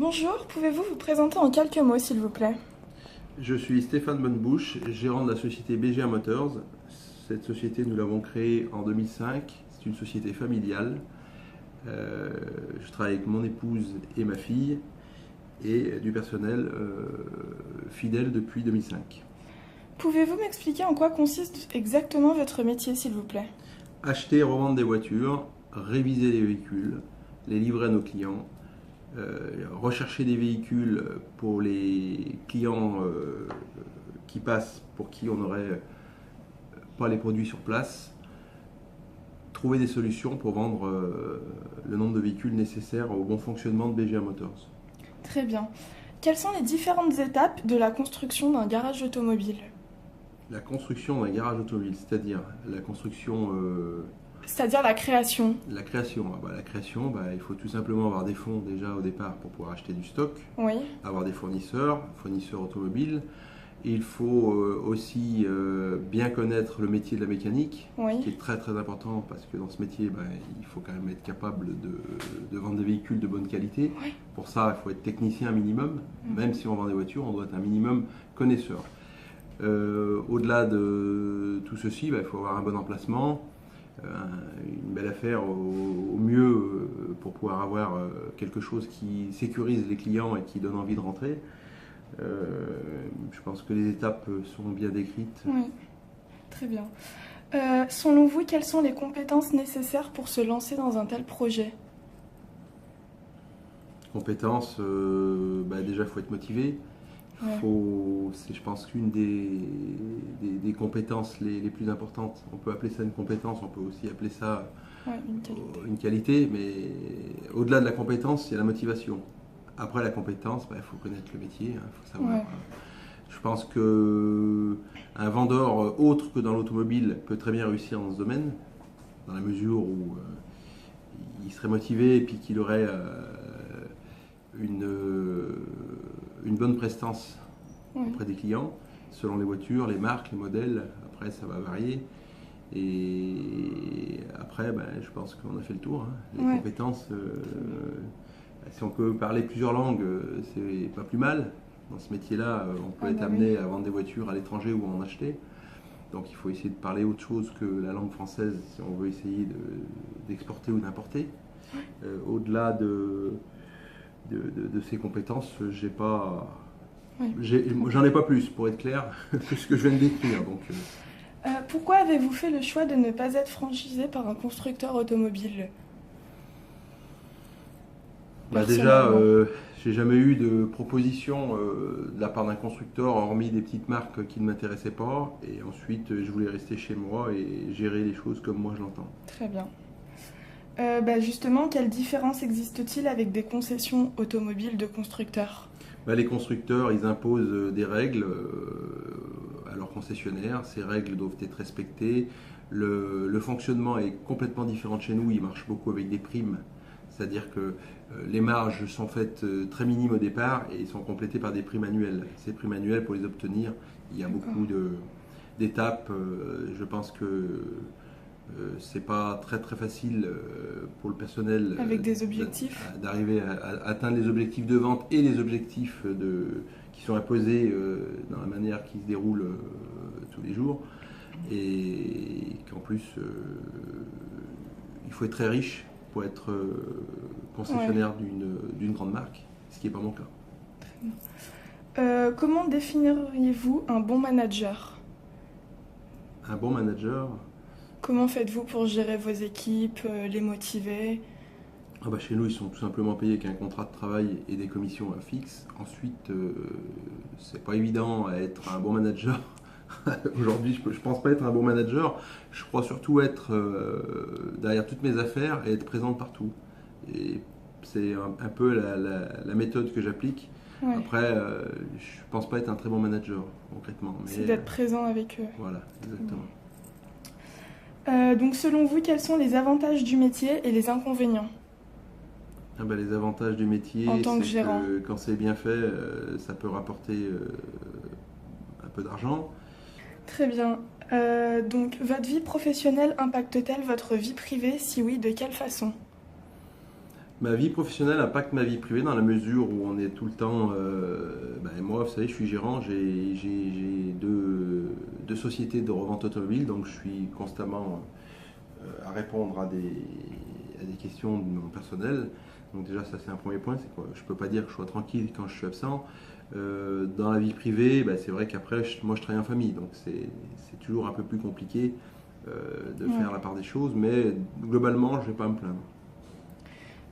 Bonjour, pouvez-vous vous présenter en quelques mots s'il vous plaît? Je suis Stéphane Bonnebouche, gérant de la société BGA Motors. Cette société, nous l'avons créée en 2005. C'est une société familiale. Je travaille avec mon épouse et ma fille et du personnel fidèle depuis 2005. Pouvez-vous m'expliquer en quoi consiste exactement votre métier s'il vous plaît? Acheter et revendre des voitures, réviser les véhicules, les livrer à nos clients, rechercher des véhicules pour les clients qui passent, pour qui on n'aurait pas les produits sur place, trouver des solutions pour vendre le nombre de véhicules nécessaires au bon fonctionnement de BGA Motors. Très bien. Quelles sont les différentes étapes de la construction d'un garage automobile? La construction d'un garage automobile, c'est-à-dire la construction, C'est-à-dire la création. la création. La création, il faut tout simplement avoir des fonds déjà au départ pour pouvoir acheter du stock, Oui, avoir des fournisseurs automobiles. Il faut aussi bien connaître le métier de la mécanique, qui oui, est très très important parce que dans ce métier, il faut quand même être capable de vendre des véhicules de bonne qualité. oui. Pour ça, il faut être technicien minimum. Même si on vend des voitures, on doit être un minimum connaisseur. Au-delà de tout ceci, il faut avoir un bon emplacement, une belle affaire au mieux pour pouvoir avoir quelque chose qui sécurise les clients et qui donne envie de rentrer. Je pense que les étapes sont bien décrites. Oui, très bien. Selon vous, quelles sont les compétences nécessaires pour se lancer dans un tel projet? Compétences, déjà il faut être motivé. Ouais. C'est, je pense, qu'une des compétences les plus importantes. On peut appeler ça une compétence, on peut aussi appeler ça Ouais, une qualité. une qualité, mais au-delà de la compétence, il y a la motivation. Après la compétence, il faut connaître le métier, il faut savoir. Ouais. Je pense qu'un vendeur autre que dans l'automobile peut très bien réussir dans ce domaine, dans la mesure où il serait motivé et puis qu'il aurait une bonne prestance Ouais. auprès des clients, selon les voitures, les marques, les modèles. Après, ça va varier. Et après, je pense qu'on a fait le tour, hein. Les Ouais. compétences, si on peut parler plusieurs langues, c'est pas plus mal. Dans ce métier-là, on peut être amené à vendre des voitures à l'étranger ou à en acheter. Donc il faut essayer de parler autre chose que la langue française si on veut essayer d'exporter ou d'importer. Au-delà de ces compétences, Ouais. j'en ai pas plus, pour être clair, que ce que je viens de décrire. Donc, Pourquoi avez-vous fait le choix de ne pas être franchisé par un constructeur automobile? déjà, Personnellement. j'ai jamais eu de proposition de la part d'un constructeur, hormis des petites marques qui ne m'intéressaient pas. Et ensuite, je voulais rester chez moi et gérer les choses comme moi je l'entends. Très bien. Justement, quelle différence existe-t-il avec des concessions automobiles de constructeurs? Les constructeurs, ils imposent des règles à leurs concessionnaires. Ces règles doivent être respectées. Le fonctionnement est complètement différent de chez nous. Ils marchent beaucoup avec des primes. C'est-à-dire que les marges sont faites très minimes au départ et sont complétées par des primes annuelles. Ces primes annuelles, pour les obtenir, il y a beaucoup d'étapes. Je pense que c'est pas très très facile pour le personnel Avec des objectifs? d'arriver à atteindre les objectifs de vente et les objectifs qui sont imposés dans la manière qui se déroule tous les jours. Et qu'en plus, il faut être très riche pour être concessionnaire d'une grande marque, ce qui n'est pas mon cas. Comment définiriez-vous un bon manager? Un bon manager, Comment faites-vous pour gérer vos équipes, les motiver? chez nous, ils sont tout simplement payés qu'un contrat de travail et des commissions fixes. Ensuite, c'est pas évident à être un bon manager. Aujourd'hui, je pense pas être un bon manager. Je crois surtout être derrière toutes mes affaires et être présent partout. Et c'est un peu la méthode que j'applique. Ouais. Après, je pense pas être un très bon manager, concrètement. Mais C'est d'être présent avec eux. voilà, exactement. Donc selon vous, quels sont les avantages du métier et les inconvénients? Les avantages du métier, En tant que c'est gérant. que quand c'est bien fait, ça peut rapporter un peu d'argent. Très bien. Donc votre vie professionnelle impacte-t-elle votre vie privée? Si oui, de quelle façon? Ma vie professionnelle impacte ma vie privée dans la mesure où on est tout le temps. Moi, vous savez, je suis gérant, j'ai deux sociétés de revente automobile, donc je suis constamment à répondre à des questions de mon personnel. Donc déjà, ça c'est un premier point, c'est quoi? Je peux pas dire que je sois tranquille quand je suis absent. Dans la vie privée, c'est vrai qu'après, moi je travaille en famille, donc c'est toujours un peu plus compliqué de faire la part des choses, mais globalement, je vais pas me plaindre.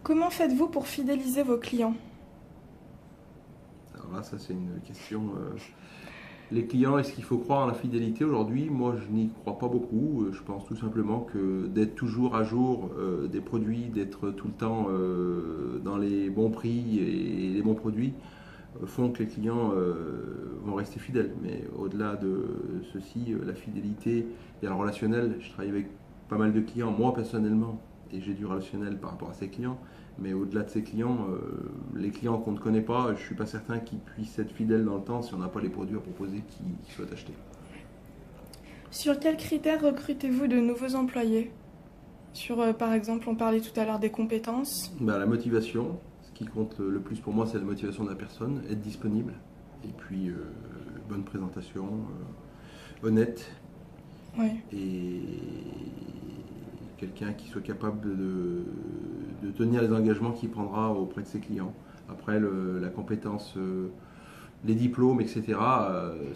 Comment faites-vous pour fidéliser vos clients? Alors là, ça c'est une question. Les clients, est-ce qu'il faut croire en la fidélité aujourd'hui? Moi, je n'y crois pas beaucoup. Je pense tout simplement que d'être toujours à jour des produits, d'être tout le temps dans les bons prix et les bons produits font que les clients vont rester fidèles. Mais au-delà de ceci, la fidélité et le relationnel, je travaille avec pas mal de clients, moi personnellement, et j'ai du relationnel par rapport à ces clients. Mais au-delà de ces clients, les clients qu'on ne connaît pas, je ne suis pas certain qu'ils puissent être fidèles dans le temps si on n'a pas les produits à proposer qui soient achetés. Sur quels critères recrutez-vous de nouveaux employés? Par exemple, on parlait tout à l'heure des compétences. La motivation, ce qui compte le plus pour moi, c'est la motivation de la personne, être disponible, et puis bonne présentation, honnête, et quelqu'un qui soit capable de tenir les engagements qu'il prendra auprès de ses clients. Après, la compétence, les diplômes, etc.,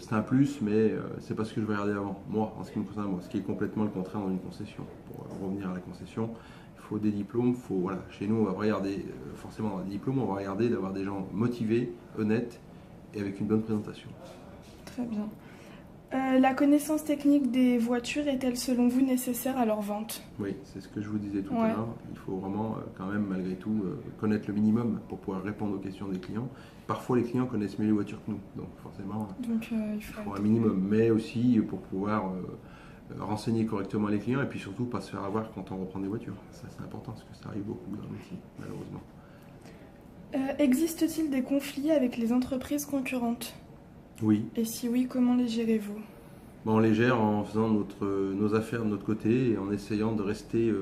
c'est un plus, mais c'est pas ce que je vais regarder avant. Moi, en ce qui me concerne, ce qui est complètement le contraire dans une concession. Pour revenir à la concession, il faut des diplômes. Chez nous, on va regarder, forcément dans les diplômes, on va regarder d'avoir des gens motivés, honnêtes et avec une bonne présentation. Très bien. La connaissance technique des voitures est-elle selon vous nécessaire à leur vente? Oui, c'est ce que je vous disais tout à l'heure. Il faut vraiment quand même malgré tout connaître le minimum pour pouvoir répondre aux questions des clients. Parfois les clients connaissent mieux les voitures que nous, donc forcément il faut un minimum, mais aussi pour pouvoir renseigner correctement les clients et puis surtout pas se faire avoir quand on reprend des voitures. Ça c'est important parce que ça arrive beaucoup dans le métier, malheureusement. Existe-t-il des conflits avec les entreprises concurrentes? Oui. Et si oui, comment les gérez-vous? On les gère en faisant nos affaires de notre côté et en essayant de rester,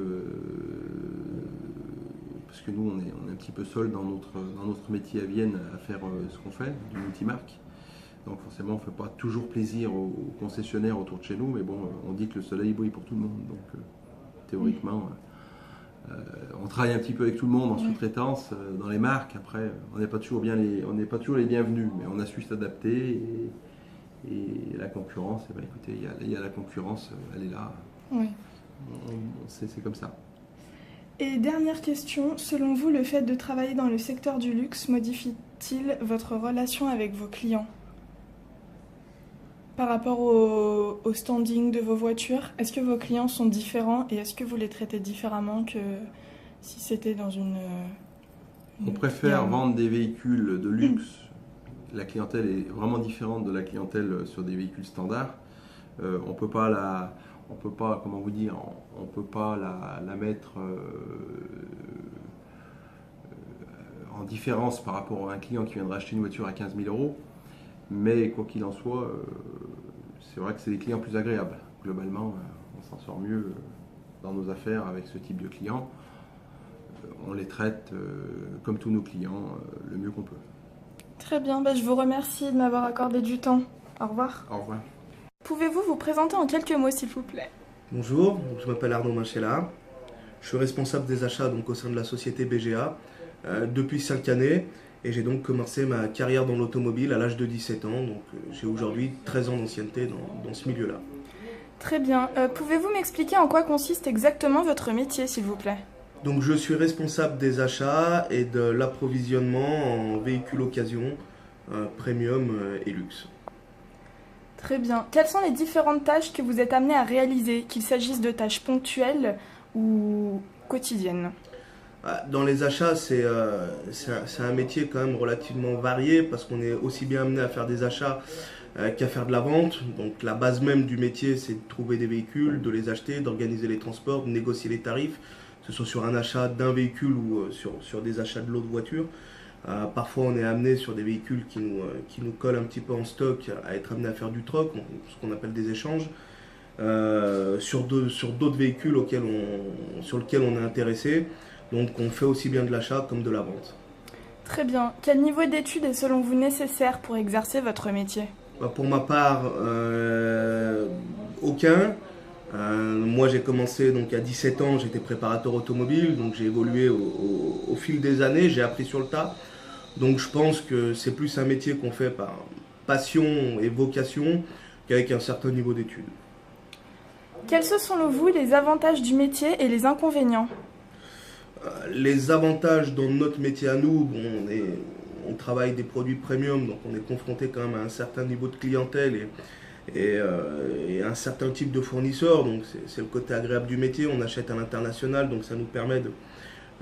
parce que nous on est un petit peu seul dans notre métier à Vienne à faire ce qu'on fait, du multimarque. Donc forcément on ne fait pas toujours plaisir aux concessionnaires autour de chez nous, mais bon, on dit que le soleil brille pour tout le monde, donc théoriquement on travaille un petit peu avec tout le monde en sous-traitance, dans les marques. Après, on n'est pas toujours les bienvenus, mais on a su s'adapter. Et la concurrence, écoutez, il y a la concurrence, elle est là. Oui. C'est comme ça. Et dernière question, selon vous, le fait de travailler dans le secteur du luxe modifie-t-il votre relation avec vos clients? Par rapport au standing de vos voitures, est-ce que vos clients sont différents et est-ce que vous les traitez différemment que si c'était dans une On préfère vendre des véhicules de luxe. La clientèle est vraiment différente de la clientèle sur des véhicules standards. On peut pas la mettre en différence par rapport à un client qui viendrait acheter une voiture à 15 000 €. Mais quoi qu'il en soit, c'est vrai que c'est des clients plus agréables. Globalement, on s'en sort mieux dans nos affaires avec ce type de clients. On les traite comme tous nos clients, le mieux qu'on peut. Très bien, je vous remercie de m'avoir accordé du temps. Au revoir. Au revoir. Pouvez-vous vous présenter en quelques mots, s'il vous plaît? Bonjour, je m'appelle Arnaud Machella. Je suis responsable des achats au sein de la société BGA depuis 5 années. Et j'ai donc commencé ma carrière dans l'automobile à l'âge de 17 ans. Donc j'ai aujourd'hui 13 ans d'ancienneté dans ce milieu-là. Très bien. Pouvez-vous m'expliquer en quoi consiste exactement votre métier, s'il vous plaît? Donc je suis responsable des achats et de l'approvisionnement en véhicules occasion, premium et luxe. Très bien. Quelles sont les différentes tâches que vous êtes amené à réaliser, qu'il s'agisse de tâches ponctuelles ou quotidiennes? Dans les achats, c'est un métier quand même relativement varié parce qu'on est aussi bien amené à faire des achats qu'à faire de la vente. Donc la base même du métier, c'est de trouver des véhicules, de les acheter, d'organiser les transports, de négocier les tarifs, que ce soit sur un achat d'un véhicule ou sur des achats de l'autre voiture. Parfois, on est amené sur des véhicules qui nous collent un petit peu en stock à être amené à faire du troc, ce qu'on appelle des échanges. Sur d'autres véhicules sur lesquels on est intéressé, Donc on fait aussi bien de l'achat comme de la vente. Très bien. Quel niveau d'études est selon vous nécessaire pour exercer votre métier? Pour ma part, aucun. Moi j'ai commencé donc à 17 ans, j'étais préparateur automobile, donc j'ai évolué au fil des années, j'ai appris sur le tas. Donc je pense que c'est plus un métier qu'on fait par passion et vocation qu'avec un certain niveau d'études. Quels sont selon vous les avantages du métier et les inconvénients? Les avantages dans notre métier à nous, bon, on travaille des produits premium, donc on est confronté quand même à un certain niveau de clientèle et un certain type de fournisseurs, donc c'est le côté agréable du métier. On achète à l'international, donc ça nous permet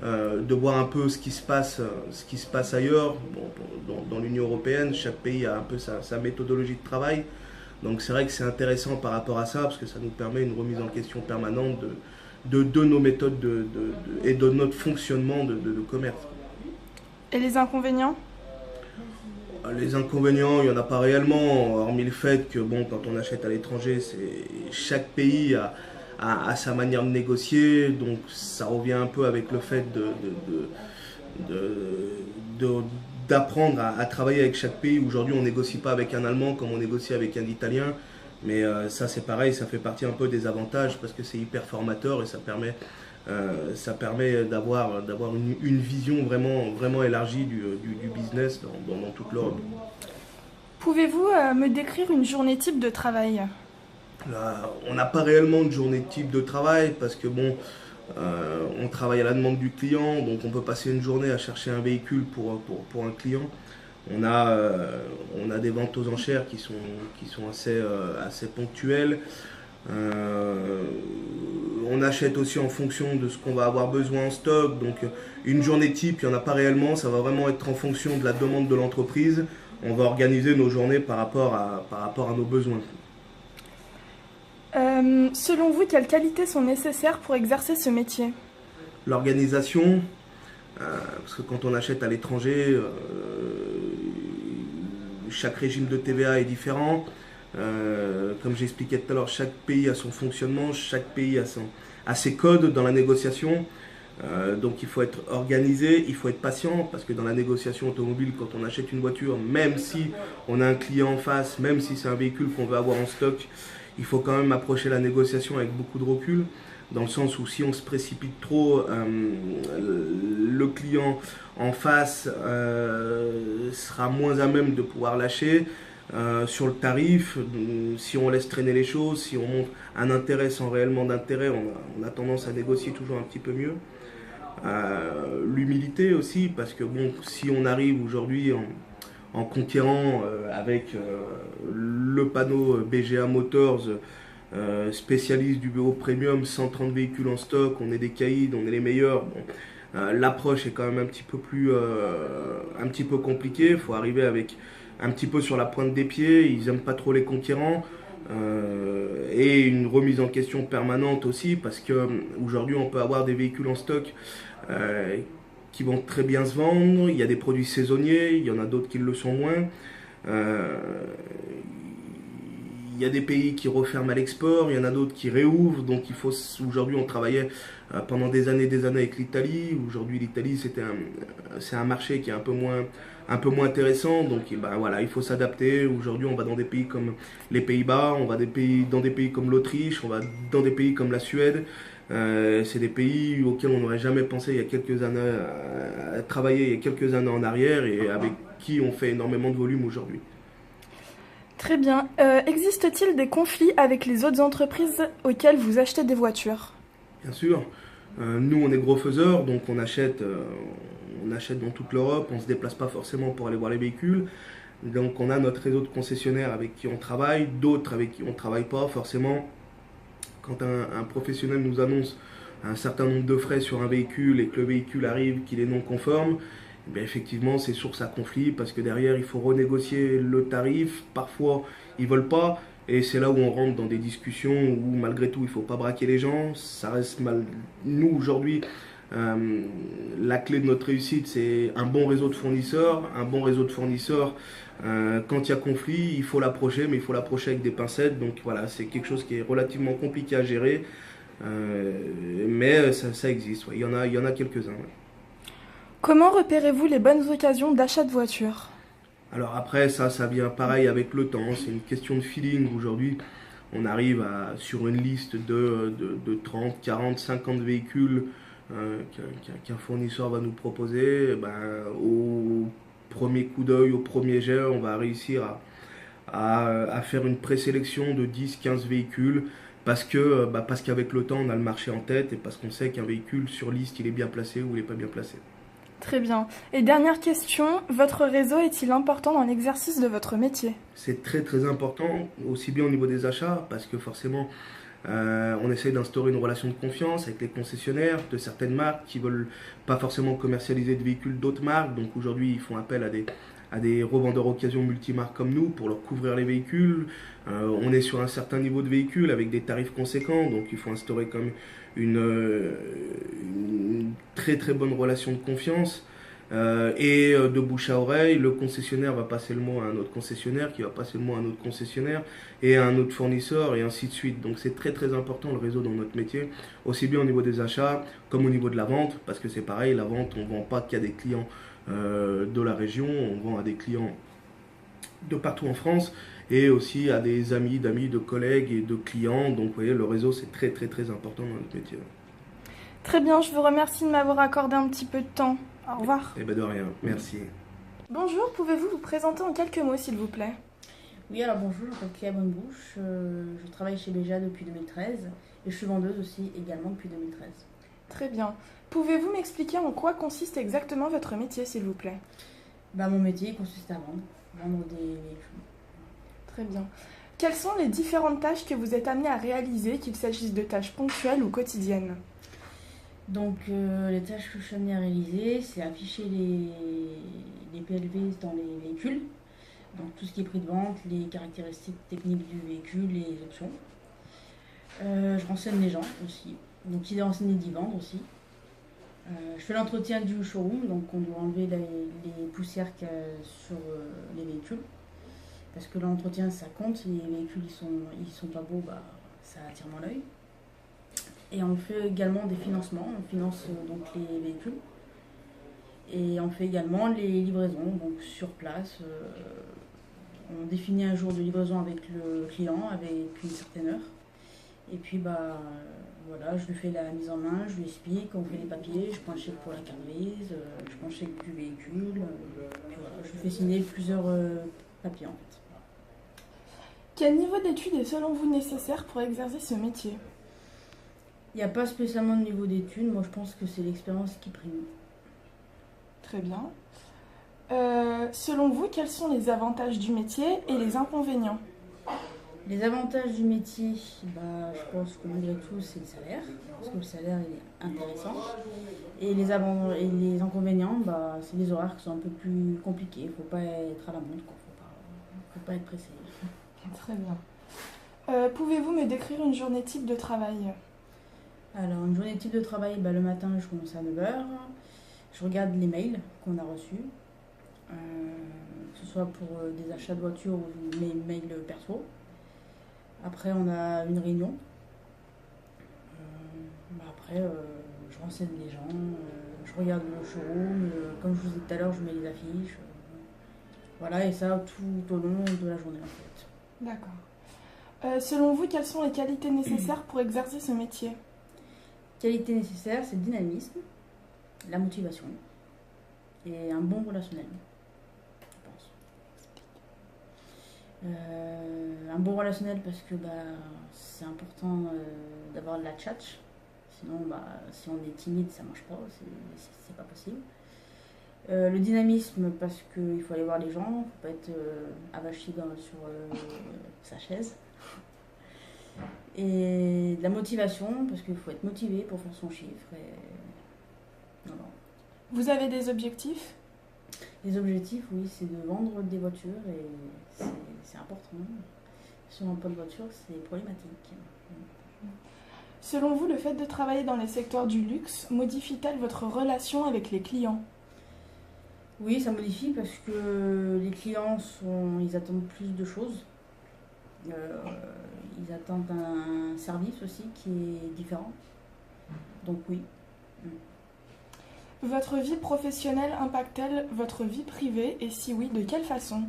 de voir un peu ce qui se passe ailleurs. Bon, dans l'Union européenne, chaque pays a un peu sa méthodologie de travail, donc c'est vrai que c'est intéressant par rapport à ça, parce que ça nous permet une remise en question permanente de nos méthodes et de notre fonctionnement de commerce. Et les inconvénients? Les inconvénients, il n'y en a pas réellement, hormis le fait que bon, quand on achète à l'étranger, chaque pays a sa manière de négocier, donc ça revient un peu avec le fait d'apprendre à travailler avec chaque pays. Aujourd'hui, on ne négocie pas avec un Allemand comme on négocie avec un Italien, mais ça c'est pareil, ça fait partie un peu des avantages parce que c'est hyper formateur et ça permet d'avoir une vision vraiment élargie du business dans toute l'Europe. Pouvez-vous me décrire une journée type de travail? Là, on n'a pas réellement de journée type de travail parce que bon, on travaille à la demande du client, donc on peut passer une journée à chercher un véhicule pour un client. On a des ventes aux enchères qui sont assez ponctuelles. On achète aussi en fonction de ce qu'on va avoir besoin en stock. Donc une journée type, il n'y en a pas réellement. Ça va vraiment être en fonction de la demande de l'entreprise. On va organiser nos journées par rapport à nos besoins. Selon vous, quelles qualités sont nécessaires pour exercer ce métier? L'organisation, parce que quand on achète à l'étranger, chaque régime de TVA est différent. Comme j'expliquais tout à l'heure, chaque pays a son fonctionnement, chaque pays a ses codes dans la négociation. Donc il faut être organisé, il faut être patient, parce que dans la négociation automobile, quand on achète une voiture, même si on a un client en face, même si c'est un véhicule qu'on veut avoir en stock, il faut quand même approcher la négociation avec beaucoup de recul, dans le sens où si on se précipite trop, le client en face sera moins à même de pouvoir lâcher. Sur le tarif, si on laisse traîner les choses, si on montre un intérêt sans réellement d'intérêt, on a tendance à négocier toujours un petit peu mieux. L'humilité aussi, parce que bon, si on arrive aujourd'hui en conquérant avec le panneau BGA Motors, spécialiste du bureau premium, 130 véhicules en stock, on est des caïds, on est les meilleurs. Bon, l'approche est quand même un petit peu compliquée. Il faut arriver avec un petit peu sur la pointe des pieds. Ils n'aiment pas trop les conquérants. Et une remise en question permanente aussi, parce qu'aujourd'hui on peut avoir des véhicules en stock qui vont très bien se vendre. Il y a des produits saisonniers, il y en a d'autres qui le sont moins. Il y a des pays qui referment à l'export, il y en a d'autres qui réouvrent. Donc aujourd'hui on travaillait pendant des années avec l'Italie. Aujourd'hui l'Italie c'est un marché qui est un peu moins intéressant, donc voilà, il faut s'adapter. Aujourd'hui on va dans des pays comme les Pays-Bas, on va dans des pays comme l'Autriche, on va dans des pays comme la Suède. C'est des pays auxquels on n'aurait jamais pensé il y a quelques années à travailler, il y a quelques années en arrière, et avec qui on fait énormément de volume aujourd'hui. Très bien. Existe-t-il des conflits avec les autres entreprises auxquelles vous achetez des voitures? Bien sûr. Nous on est gros faiseurs, donc on achète dans toute l'Europe, on ne se déplace pas forcément pour aller voir les véhicules. Donc on a notre réseau de concessionnaires avec qui on travaille, d'autres avec qui on ne travaille pas forcément. Quand un professionnel nous annonce un certain nombre de frais sur un véhicule et que le véhicule arrive, qu'il est non conforme, eh effectivement c'est source à conflit, parce que derrière il faut renégocier le tarif. Parfois ils ne veulent pas, et c'est là où on rentre dans des discussions où malgré tout il ne faut pas braquer les gens. Ça reste mal. Nous aujourd'hui, la clé de notre réussite, c'est un bon réseau de fournisseurs. Un bon réseau de fournisseurs, quand il y a conflit, il faut l'approcher, mais il faut l'approcher avec des pincettes. Donc voilà, c'est quelque chose qui est relativement compliqué à gérer. Mais ça existe, ouais. Il y en a quelques-uns. Ouais. Comment repérez-vous les bonnes occasions d'achat de voiture? Alors après, ça vient pareil avec le temps, c'est une question de feeling. Aujourd'hui, on arrive sur une liste de 30, 40, 50 véhicules qu'un fournisseur va nous proposer. Eh ben, au premier coup d'œil, au premier jet, on va réussir à faire une présélection de 10, 15 véhicules parce qu'avec le temps, on a le marché en tête et parce qu'on sait qu'un véhicule sur liste, il est bien placé ou il n'est pas bien placé. Très bien. Et dernière question, votre réseau est-il important dans l'exercice de votre métier? C'est très très important, aussi bien au niveau des achats, parce que forcément, on essaye d'instaurer une relation de confiance avec les concessionnaires de certaines marques qui veulent pas forcément commercialiser de véhicules d'autres marques. Donc aujourd'hui, ils font appel à des revendeurs occasion multimarques comme nous pour leur couvrir les véhicules. On est sur un certain niveau de véhicules avec des tarifs conséquents, donc il faut instaurer comme une très très bonne relation de confiance. De bouche à oreille, le concessionnaire va passer le mot à un autre concessionnaire, qui va passer le mot à un autre concessionnaire, et à un autre fournisseur, et ainsi de suite. Donc c'est très très important le réseau dans notre métier, aussi bien au niveau des achats comme au niveau de la vente, parce que c'est pareil, la vente, on ne vend pas qu'à des clients de la région, on vend à des clients de partout en France, et aussi à des amis, d'amis, de collègues et de clients. Donc vous voyez, le réseau c'est très très très important dans notre métier. Très bien, je vous remercie de m'avoir accordé un petit peu de temps. Au revoir. Eh ben de rien, merci. Bonjour, pouvez-vous vous présenter en quelques mots s'il vous plaît? Oui, alors bonjour, je m'appelle Cléa Bonnebouche, je travaille chez Béja depuis 2013 et je suis vendeuse aussi également depuis 2013. Très bien. Pouvez-vous m'expliquer en quoi consiste exactement votre métier s'il vous plaît? Mon métier consiste à vendre des véhicules. Très bien. Quelles sont les différentes tâches que vous êtes amené à réaliser, qu'il s'agisse de tâches ponctuelles ou quotidiennes? Donc les tâches que je suis amenée à réaliser, c'est afficher les PLV dans les véhicules, donc tout ce qui est prix de vente, les caractéristiques techniques du véhicule, les options. Je renseigne les gens aussi, donc il est renseigné d'y vendre aussi. Je fais l'entretien du showroom, donc on doit enlever les poussières qu'il y a sur les véhicules. Parce que l'entretien ça compte, si les véhicules ils sont pas beaux, ça attire moins l'œil. Et on fait également des financements, on finance donc les véhicules. Et on fait également les livraisons, donc sur place. On définit un jour de livraison avec le client, avec une certaine heure. Et puis voilà, je lui fais la mise en main, je lui explique, on fait les papiers, je prends un chèque pour la carte grise, je prends un chèque du véhicule. Puis voilà, je lui fais signer plusieurs papiers en fait. Quel niveau d'études est selon vous nécessaire pour exercer ce métier? Il n'y a pas spécialement de niveau d'études, moi je pense que c'est l'expérience qui prime. Très bien. Selon vous, quels sont les avantages du métier et les inconvénients? Les avantages du métier, je pense que malgré tout c'est le salaire, parce que le salaire il est intéressant. Et les inconvénients, c'est les horaires qui sont un peu plus compliqués, il ne faut pas être à la montre, faut pas être pressé. Très bien. Pouvez-vous me décrire une journée type de travail? Alors, une journée type de travail, le matin, je commence à 9h. Je regarde les mails qu'on a reçus, que ce soit pour des achats de voitures ou mes mails perso. Après, on a une réunion. Après, je renseigne les gens, je regarde le showroom. Comme je vous ai dit tout à l'heure, je mets les affiches. Voilà, et ça tout au long de la journée, en fait. D'accord. Selon vous, quelles sont les qualités nécessaires pour exercer ce métier? Qualité nécessaire, c'est le dynamisme, la motivation et un bon relationnel, je pense. Un bon relationnel parce que c'est important d'avoir de la tchatch. Sinon, si on est timide, ça ne marche pas, c'est pas possible. Le dynamisme parce qu'il faut aller voir les gens, il ne faut pas être avachi sur sa chaise. Et de la motivation, parce qu'il faut être motivé pour faire son chiffre. Vous avez des objectifs? Les objectifs, oui, c'est de vendre des voitures et c'est important. Si on n'a pas de voiture, c'est problématique. Selon vous, le fait de travailler dans les secteurs du luxe modifie-t-elle votre relation avec les clients? Oui, ça modifie parce que les clients ils attendent plus de choses. Ils attendent un service aussi qui est différent. Donc oui. Votre vie professionnelle impacte-t-elle votre vie privée et si oui, de quelle façon?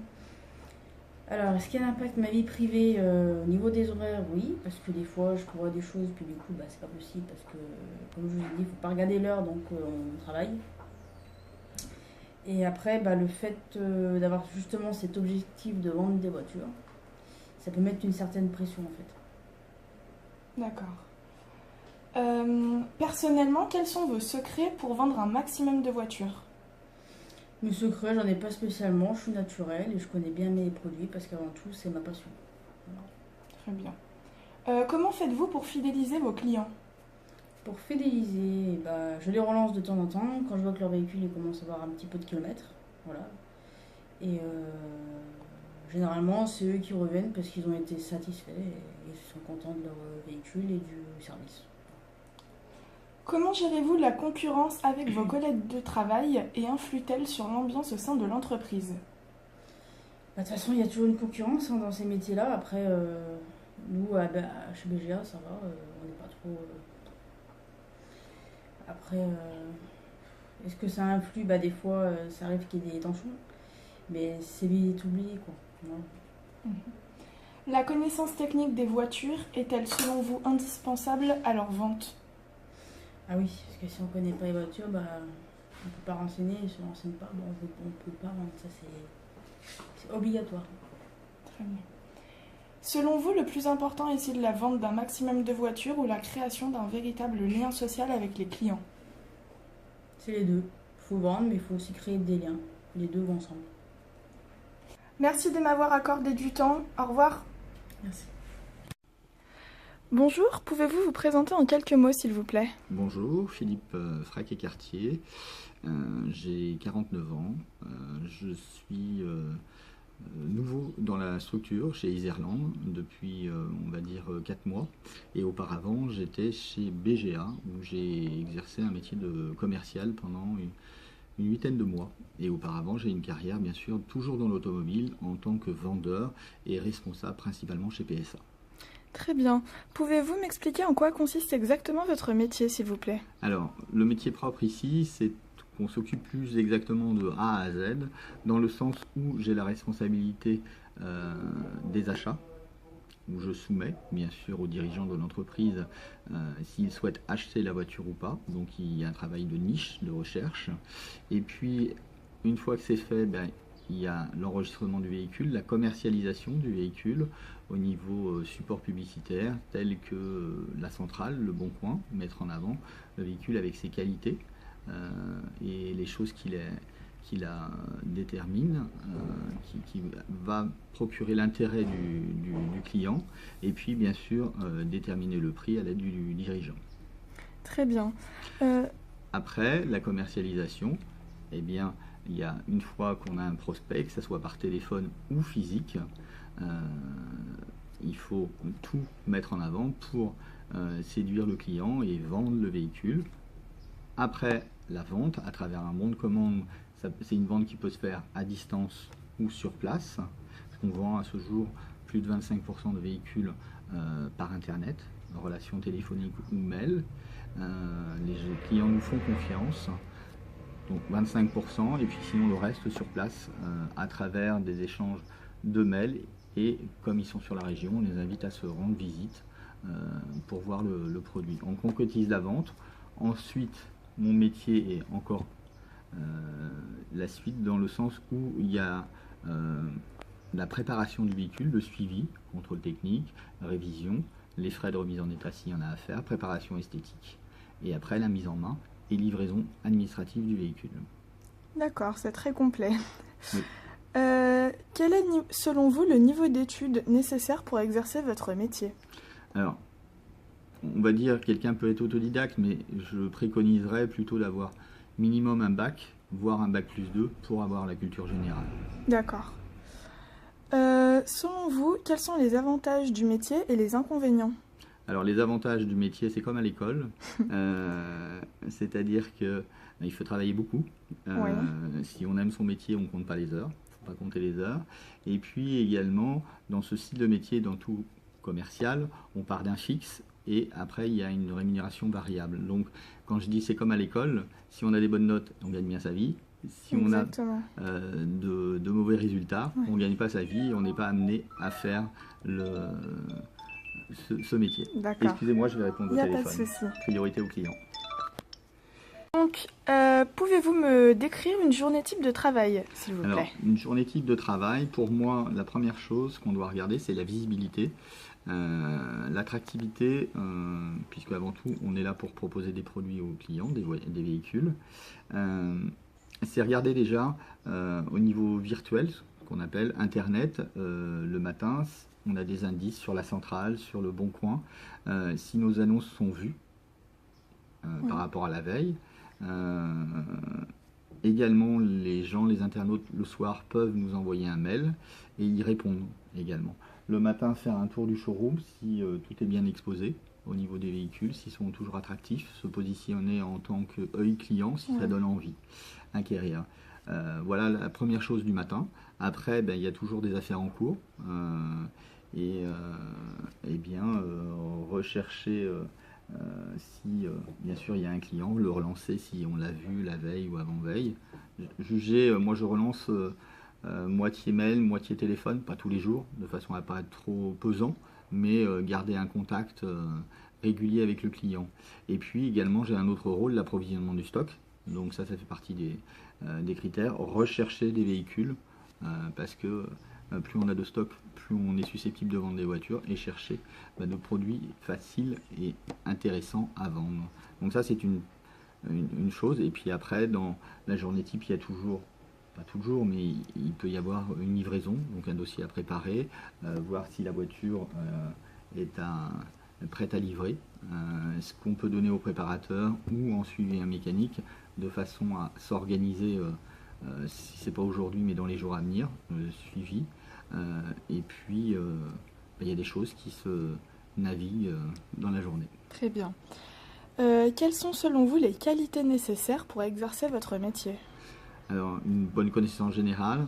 Alors, est-ce qu'il y a un impact ma vie privée au niveau des horaires? Oui, parce que des fois, je prévois des choses, puis du coup, c'est pas possible parce que, comme je vous ai dit, il faut pas regarder l'heure, donc on travaille. Et après, le fait d'avoir justement cet objectif de vendre des voitures, ça peut mettre une certaine pression en fait. D'accord. Personnellement, quels sont vos secrets pour vendre un maximum de voitures? Mes secrets, j'en ai pas spécialement, je suis naturelle et je connais bien mes produits parce qu'avant tout, c'est ma passion. Voilà. Très bien. Comment faites-vous pour fidéliser vos clients? Pour fidéliser, je les relance de temps en temps quand je vois que leur véhicule il commence à avoir un petit peu de kilomètres. Voilà. Et généralement, c'est eux qui reviennent parce qu'ils ont été satisfaits et ils sont contents de leur véhicule et du service. Comment gérez-vous la concurrence avec vos collègues de travail et influe-t-elle sur l'ambiance au sein de l'entreprise? De toute façon, il y a toujours une concurrence dans ces métiers-là. Après, nous, chez BGA, ça va, on n'est pas trop... Après, est-ce que ça influe? Des fois, ça arrive qu'il y ait des tensions, mais c'est vite oublié, quoi. Voilà. La connaissance technique des voitures est-elle selon vous indispensable à leur vente? Ah oui, parce que si on ne connaît pas les voitures, on ne peut pas renseigner, et si on ne renseigne pas, on ne peut pas vendre. Ça, c'est obligatoire. Très bien. Selon vous, le plus important est-il la vente d'un maximum de voitures ou la création d'un véritable lien social avec les clients? C'est les deux. Il faut vendre, mais il faut aussi créer des liens. Les deux vont ensemble. Merci de m'avoir accordé du temps. Au revoir. Merci. Bonjour, pouvez-vous vous présenter en quelques mots, s'il vous plaît? Bonjour, Philippe Fraquet-Cartier, j'ai 49 ans, je suis nouveau dans la structure chez Iserland depuis, on va dire, 4 mois. Et auparavant, j'étais chez BGA, où j'ai exercé un métier de commercial pendant une huitaine de mois. Et auparavant, j'ai une carrière, bien sûr, toujours dans l'automobile, en tant que vendeur et responsable principalement chez PSA. Très bien. Pouvez-vous m'expliquer en quoi consiste exactement votre métier, s'il vous plaît? Alors, le métier propre ici, c'est qu'on s'occupe plus exactement de A à Z, dans le sens où j'ai la responsabilité des achats, où je soumets, bien sûr, aux dirigeants de l'entreprise s'ils souhaitent acheter la voiture ou pas. Donc, il y a un travail de niche, de recherche. Et puis, une fois que c'est fait, il y a l'enregistrement du véhicule, la commercialisation du véhicule au niveau support publicitaire, tel que la centrale, le Bon Coin, mettre en avant le véhicule avec ses qualités et les choses qui la déterminent, qui va procurer l'intérêt du client, et puis bien sûr déterminer le prix à l'aide du dirigeant. Très bien. Après la commercialisation, eh bien, il y a une fois qu'on a un prospect, que ce soit par téléphone ou physique, il faut tout mettre en avant pour séduire le client et vendre le véhicule. Après la vente, à travers un bon de commande, c'est une vente qui peut se faire à distance ou sur place, parce qu'on vend à ce jour plus de 25% de véhicules par Internet, en relation téléphonique ou mail. Les clients nous font confiance. Donc 25%, et puis sinon le reste sur place à travers des échanges de mails, et comme ils sont sur la région, on les invite à se rendre visite pour voir le produit. On concrétise la vente. Ensuite, mon métier est encore la suite, dans le sens où il y a la préparation du véhicule, le suivi, contrôle technique, révision, les frais de remise en état s'il y en a à faire, préparation esthétique, et après la mise en main et livraison administrative du véhicule. D'accord, c'est très complet. Oui. Quel est, selon vous, le niveau d'études nécessaire pour exercer votre métier? Alors, on va dire quelqu'un peut être autodidacte, mais je préconiserais plutôt d'avoir minimum un bac, voire un bac plus 2 pour avoir la culture générale. D'accord. Selon vous, quels sont les avantages du métier et les inconvénients? Alors les avantages du métier, c'est comme à l'école, c'est-à-dire qu'il faut travailler beaucoup. Oui. Si on aime son métier, on ne compte pas les heures, il faut faut pas compter les heures. Et puis également, dans ce style de métier, dans tout commercial, on part d'un fixe et après il y a une rémunération variable. Donc quand je dis c'est comme à l'école, si on a des bonnes notes, on gagne bien sa vie. Si on a Exactement. de mauvais résultats, Ouais. on ne gagne pas sa vie, on n'est pas amené à faire ce métier. D'accord. Excusez-moi, je vais répondre Il au n'y a pas de téléphone. souci. Priorité aux clients. Donc, pouvez-vous me décrire une journée type de travail, s'il vous Alors, plaît? une journée type de travail, pour moi, la première chose qu'on doit regarder, c'est la visibilité, l'attractivité, puisque avant tout, on est là pour proposer des produits aux clients, des véhicules. C'est regarder déjà au niveau virtuel, ce qu'on appelle Internet, le matin, on a des indices sur la centrale, sur le Bon Coin, si nos annonces sont vues par rapport à la veille. Également, les gens, les internautes, le soir, peuvent nous envoyer un mail et y répondre également. Le matin, faire un tour du showroom si tout est bien exposé au niveau des véhicules, s'ils sont toujours attractifs, se positionner en tant qu'œil client si ça donne envie, acquérir. Voilà la première chose du matin. Après, il y a toujours des affaires en cours et bien rechercher si bien sûr il y a un client, le relancer si on l'a vu la veille ou avant-veille. Juger, moi je relance moitié mail, moitié téléphone, pas tous les jours, de façon à ne pas être trop pesant, mais garder un contact régulier avec le client. Et puis également j'ai un autre rôle, l'approvisionnement du stock. Donc ça fait partie des critères. Rechercher des véhicules, parce que plus on a de stock, plus on est susceptible de vendre des voitures, et chercher de produits faciles et intéressants à vendre. Donc ça c'est une chose. Et puis après, dans la journée type, il y a toujours, pas toujours, mais il peut y avoir une livraison, donc un dossier à préparer, voir si la voiture est prête à livrer, ce qu'on peut donner au préparateur ou en suivi un mécanique, de façon à s'organiser, si c'est pas aujourd'hui, mais dans les jours à venir, suivi. Et puis, il y a des choses qui se naviguent dans la journée. Très bien. Quelles sont selon vous les qualités nécessaires pour exercer votre métier? Alors, une bonne connaissance générale,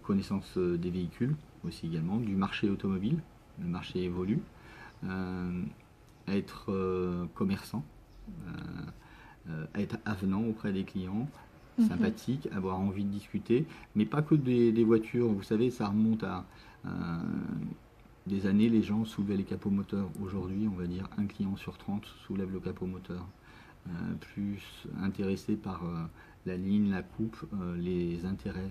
connaissance des véhicules aussi également, du marché automobile, le marché évolue, être commerçant, être avenant auprès des clients, sympathique, avoir envie de discuter, mais pas que des voitures. Vous savez, ça remonte à des années, les gens soulevaient les capots moteurs. Aujourd'hui, on va dire un client sur 30 soulève le capot moteur. Plus intéressé par la ligne, la coupe, les intérêts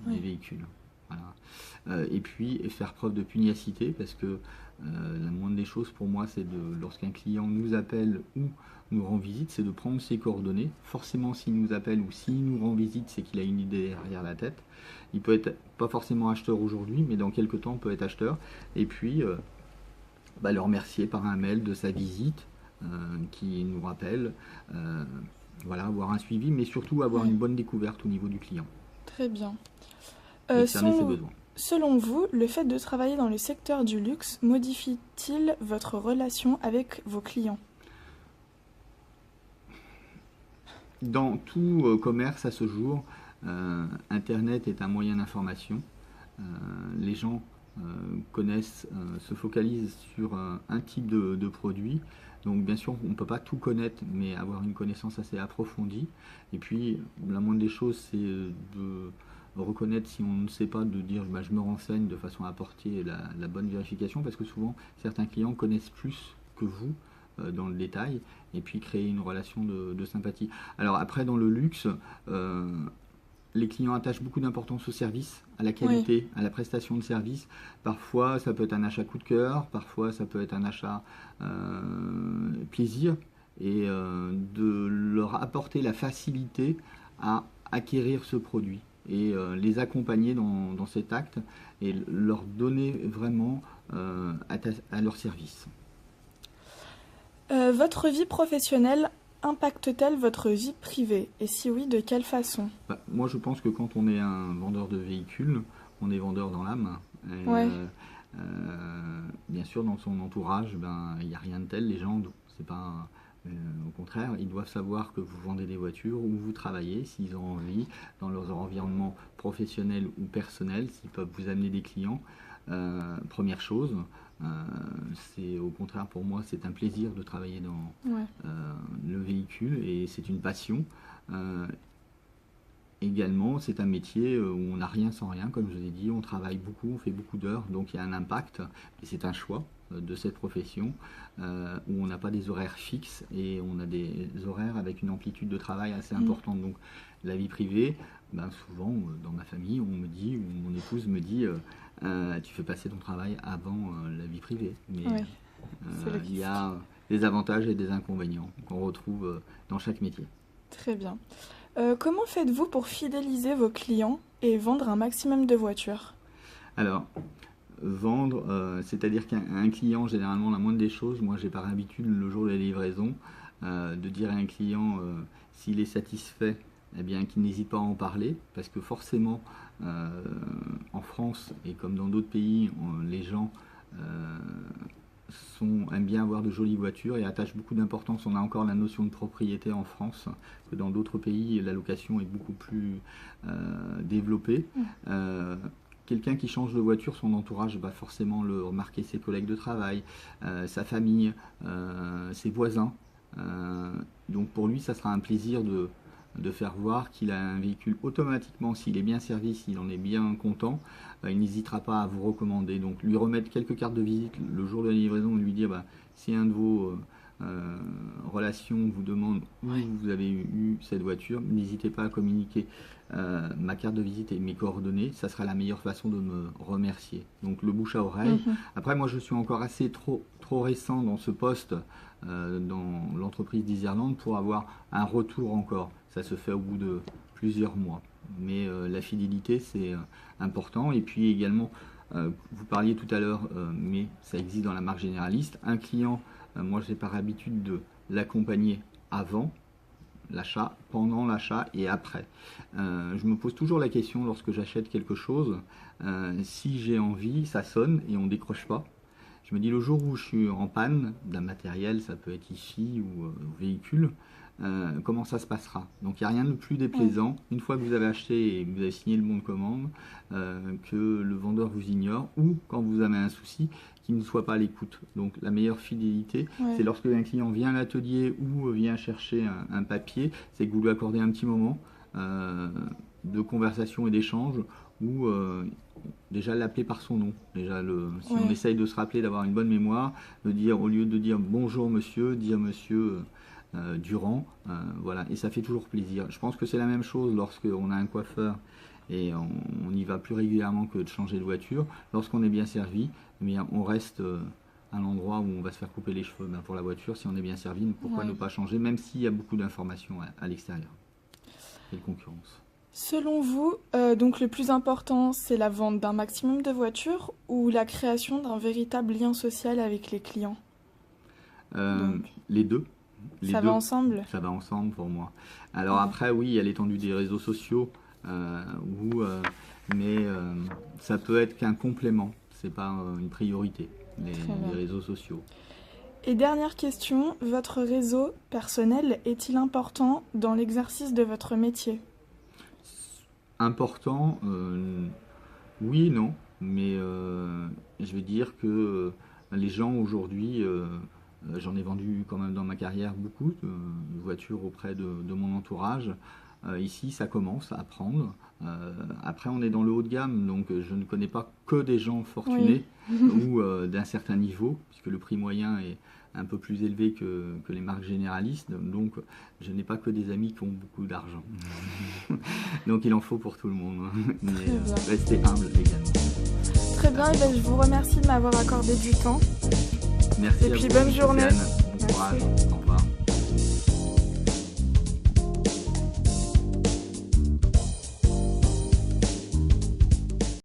des véhicules. Voilà. Et puis faire preuve de pugnacité, parce que la moindre des choses pour moi, c'est lorsqu'un client nous appelle ou nous rend visite, c'est de prendre ses coordonnées. Forcément, s'il nous appelle ou s'il nous rend visite, c'est qu'il a une idée derrière la tête. Il peut être pas forcément acheteur aujourd'hui, mais dans quelques temps, peut être acheteur. Et puis, le remercier par un mail de sa visite, qui nous rappelle, voilà, avoir un suivi, mais surtout avoir une bonne découverte au niveau du client. Très bien. Cerner ses besoins. Selon vous, le fait de travailler dans le secteur du luxe modifie-t-il votre relation avec vos clients? Dans tout commerce à ce jour, Internet est un moyen d'information. Les gens connaissent, se focalisent sur un type de produit. Donc bien sûr, on ne peut pas tout connaître, mais avoir une connaissance assez approfondie. Et puis, la moindre des choses, c'est de reconnaître, si on ne sait pas, de dire je me renseigne de façon à apporter la bonne vérification, parce que souvent, certains clients connaissent plus que vous dans le détail, et puis créer une relation de sympathie. Alors après, dans le luxe, les clients attachent beaucoup d'importance au service, à la qualité, à la prestation de service. Parfois, ça peut être un achat coup de cœur, parfois ça peut être un achat plaisir, et de leur apporter la facilité à acquérir ce produit, et les accompagner dans cet acte, et leur donner vraiment à leur service. Votre vie professionnelle impacte-t-elle votre vie privée? Et si oui, de quelle façon? Moi, je pense que quand on est un vendeur de véhicules, on est vendeur dans l'âme. Bien sûr, dans son entourage, il n'y a rien de tel. Les gens, c'est pas Au contraire, ils doivent savoir que vous vendez des voitures, où vous travaillez, s'ils ont envie, dans leur environnement professionnel ou personnel, s'ils peuvent vous amener des clients. Première chose, c'est au contraire pour moi, c'est un plaisir de travailler dans le véhicule et c'est une passion. Également, c'est un métier où on n'a rien sans rien, comme je vous ai dit, on travaille beaucoup, on fait beaucoup d'heures, donc il y a un impact, et c'est un choix de cette profession, où on n'a pas des horaires fixes, et on a des horaires avec une amplitude de travail assez importante. Donc la vie privée, souvent dans ma famille, on me dit, ou mon épouse me dit, tu fais passer ton travail avant la vie privée. Mais il y a des avantages et des inconvénients qu'on retrouve dans chaque métier. Très bien. Comment faites-vous pour fidéliser vos clients et vendre un maximum de voitures? Alors, vendre, c'est-à-dire qu'un client, généralement, la moindre des choses, moi j'ai par habitude, le jour de la livraison, de dire à un client, s'il est satisfait, eh bien qu'il n'hésite pas à en parler, parce que forcément, en France, et comme dans d'autres pays, les gens aiment bien avoir de jolies voitures et attachent beaucoup d'importance. On a encore la notion de propriété en France, que dans d'autres pays, la location est beaucoup plus développée. Quelqu'un qui change de voiture, son entourage va forcément le remarquer, ses collègues de travail, sa famille, ses voisins. Donc pour lui, ça sera un plaisir de faire voir qu'il a un véhicule automatiquement. S'il est bien servi, s'il en est bien content, il n'hésitera pas à vous recommander. Donc lui remettre quelques cartes de visite le jour de la livraison, lui dire si un de vos relations vous demande où vous avez eu cette voiture, n'hésitez pas à communiquer ma carte de visite et mes coordonnées, ça sera la meilleure façon de me remercier. Donc le bouche à oreille. Après moi je suis encore assez trop récent dans ce poste dans l'entreprise d'Easyland pour avoir un retour encore. Ça se fait au bout de plusieurs mois. Mais la fidélité c'est important. Et puis également, vous parliez tout à l'heure, mais ça existe dans la marque généraliste, un client, moi j'ai par habitude de l'accompagner avant l'achat, pendant l'achat et après. Je me pose toujours la question lorsque j'achète quelque chose, si j'ai envie, ça sonne et on ne décroche pas. Je me dis le jour où je suis en panne d'un matériel, ça peut être ici ou véhicule, comment ça se passera. Donc il n'y a rien de plus déplaisant, une fois que vous avez acheté et que vous avez signé le bon de commande, que le vendeur vous ignore, ou quand vous avez un souci, qu'il ne soit pas à l'écoute. Donc la meilleure fidélité, c'est lorsque un client vient à l'atelier ou vient chercher un papier, c'est que vous lui accordez un petit moment de conversation et d'échange, ou déjà l'appeler par son nom. Déjà si on essaye de se rappeler, d'avoir une bonne mémoire, de dire, au lieu de dire bonjour monsieur, dire monsieur Durand, voilà, et ça fait toujours plaisir. Je pense que c'est la même chose lorsqu'on a un coiffeur et on y va plus régulièrement que de changer de voiture. Lorsqu'on est bien servi, eh bien, on reste à l'endroit où on va se faire couper les cheveux. Pour la voiture, si on est bien servi, pourquoi ne pas changer, même s'il y a beaucoup d'informations à l'extérieur et de concurrence. Selon vous, donc le plus important, c'est la vente d'un maximum de voitures ou la création d'un véritable lien social avec les clients? Les deux. Ça va ensemble? Ça va ensemble pour moi. Alors après, oui, il y a l'étendue des réseaux sociaux, mais ça peut être qu'un complément, c'est pas une priorité, les réseaux sociaux. Et dernière question, votre réseau personnel est-il important dans l'exercice de votre métier? Important, oui et non, mais je vais dire que les gens aujourd'hui, j'en ai vendu quand même dans ma carrière beaucoup de voitures auprès de mon entourage. Ici, ça commence à prendre. Après, on est dans le haut de gamme, donc je ne connais pas que des gens fortunés ou d'un certain niveau, puisque le prix moyen est un peu plus élevé que les marques généralistes. Donc, je n'ai pas que des amis qui ont beaucoup d'argent. Donc, il en faut pour tout le monde. Mais restez humble également. Très bien, et je vous remercie de m'avoir accordé du temps. Merci. Et puis, bonne journée. Bon courage.